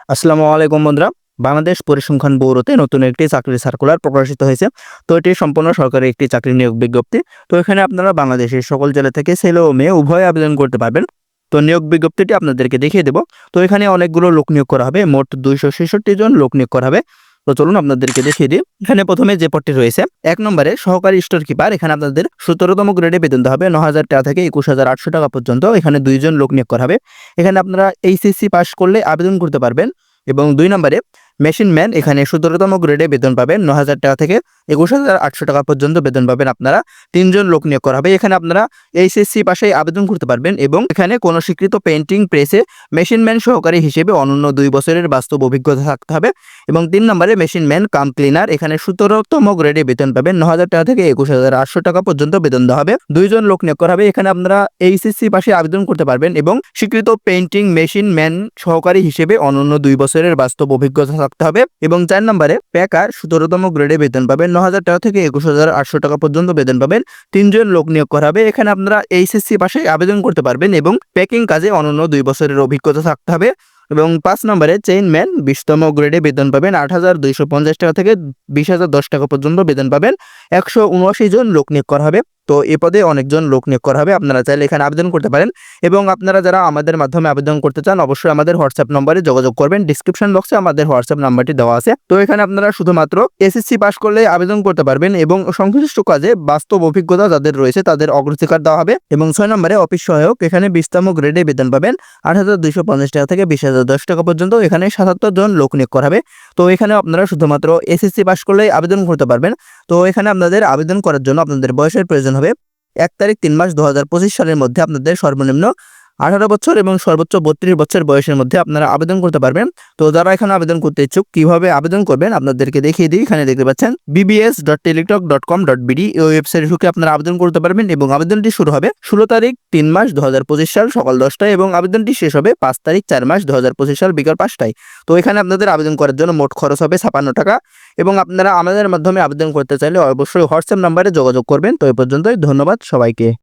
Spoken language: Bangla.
আসসালামু আলাইকুম বন্ধুরা। বাংলাদেশ পরিসংখ্যান ব্যুরোতে নতুন একটি চাকরির সার্কুলার প্রকাশিত হয়েছে। তো এটি সম্পূর্ণ সরকারি একটি চাকরি নিয়োগ বিজ্ঞপ্তি। তো এখানে আপনারা বাংলাদেশের সকল জেলা থেকে ছেলে ও মেয়ে উভয়ে আবেদন করতে পারবেন। তো নিয়োগ বিজ্ঞপ্তিটি আপনাদেরকে দেখিয়ে দেব। তো এখানে অনেকগুলো লোক নিয়োগ করা হবে, মোট 266 জন লোক নিয়োগ করা হবে। তো চলুন আপনাদেরকে দেখিয়ে দিই। এখানে প্রথমে যে পদটি রয়েছে 1 নম্বরে সহকারী স্টোর কিপার, এখানে আপনাদের 17তম গ্রেডে বেতন দেওয়া হবে 9,000 টাকা থেকে 21,800 টাকা পর্যন্ত। এখানে 2 জন লোক নিয়োগ করা হবে। এখানে আপনারা এইচএসসি পাস করলে আবেদন করতে পারবেন। এবং 2 নম্বরে মেশিন ম্যান, এখানে 17তম গ্রেডে বেতন পাবেন 9,000 টাকা থেকে 21,800 টাকা পর্যন্ত বেতন পাবেন। আপনারা 3 জন লোক নিয়োগ করা হবে। এখানে আপনারা এইচএসসি পাশে আবেদন করতে পারবেন এবং এখানে কোনো স্বীকৃত পেইন্টিং প্রেসে মেশিন ম্যান সহকারী হিসেবে অনন্য 2 বছরের বাস্তব অভিজ্ঞতা থাকতে হবে। এবং 3 নম্বরে মেশিন ম্যান কাম ক্লিনার, এখানে 17তম গ্রেডে বেতন পাবেন 9,000 টাকা থেকে 21,800 টাকা পর্যন্ত বেতন দেওয়া হবে। 2 জন লোক নিয়োগ করা হবে। এখানে আপনারা এইচএসসি পাশে আবেদন করতে পারবেন এবং স্বীকৃত পেইন্টিং মেশিন ম্যান সহকারী হিসেবে অনন্য 2 বছরের বাস্তব অভিজ্ঞতা থাকতে হবে। এবং 4 নম্বরে প্যাকার 17তম গ্রেডে বেতন পাবেন 9,000 টাকা থেকে 21,800 টাকা পর্যন্ত বেতন পাবেন। 3 জন লোক নিয়োগ করা হবে। এখানে আপনারা এইচএসসি পাশে আবেদন করতে পারবেন এবং প্যাকিং কাজে অনন্য 2 বছরের অভিজ্ঞতা থাকতে হবে। এবং 5 নম্বরে চেইনম্যান 20তম গ্রেডে বেতন পাবেন 8,250 টাকা থেকে 20,010 টাকা পর্যন্ত বেতন পাবেন। 179 জন লোক নিয়োগ করা হবে। তো এ পদে অনেকজন লোক নিয়োগ করা হবে। আপনারা চাইলে এখানে আবেদন করতে পারেন। এবং আপনারা যারা আমাদের মাধ্যমে আবেদন করতে চান অবশ্যই আমাদের হোয়াটসঅ্যাপ নম্বরে যোগাযোগ করবেন। ডিসক্রিপশন বক্সে আমাদের হোয়াটসঅ্যাপ নাম্বারটি দেওয়া আছে। তো এখানে আপনারা শুধুমাত্র এসএসসি পাস করলে আবেদন করতে পারবেন এবং সংশ্লিষ্ট কাজে বাস্তব অভিজ্ঞতা যাদের রয়েছে তাদের অগ্রাধিকার দেওয়া হবে। এবং 6 নম্বরে অফিস সহায়ক, এখানে 20তম গ্রেডে বেতন পাবেন 8,250 টাকা থেকে 20,010 টাকা পর্যন্ত। এখানে 77 জন লোক নিয়োগ করা হবে। তো এখানে আপনারা শুধুমাত্র এসএসসি পাস করলে আবেদন করতে পারবেন। তো এখানে আপনাদের আবেদন করার জন্য আপনাদের বয়সের প্রয়োজন হবে 1 তারিখ 3 মাস 2025 সালের মধ্যে আপনাদের সর্বনিম্ন 18 বছর এবং সর্বোচ্চ 32 বছর বয়সের মধ্যে আপনারা আবেদন করতে পারবেন। তো যারা এখানে আবেদন করতে ইচ্ছুক কিভাবে আবেদন করবেন আপনাদেরকে দেখিয়ে দিই। এখানে দেখতে পাচ্ছেন bbs.teletalk.com.bd, এই ওয়েবসাইটে ঢুকে আপনারা আবেদন করতে পারবেন এবং আবেদনটি শুরু হবে 16 তারিখ 3 মাস 2025 সাল সকাল 10টায় এবং আবেদনটি শেষ হবে 5 তারিখ 4 মাস 2025 সাল বিকাল 5টায়। তো এখানে আপনাদের আবেদন করার জন্য মোট খরচ হবে 56 টাকা। এবং আপনারা আমাদের মাধ্যমে আবেদন করতে চাইলে অবশ্যই হোয়াটসঅ্যাপ নাম্বারে যোগাযোগ করবেন। তো এই পর্যন্তই, ধন্যবাদ সবাইকে।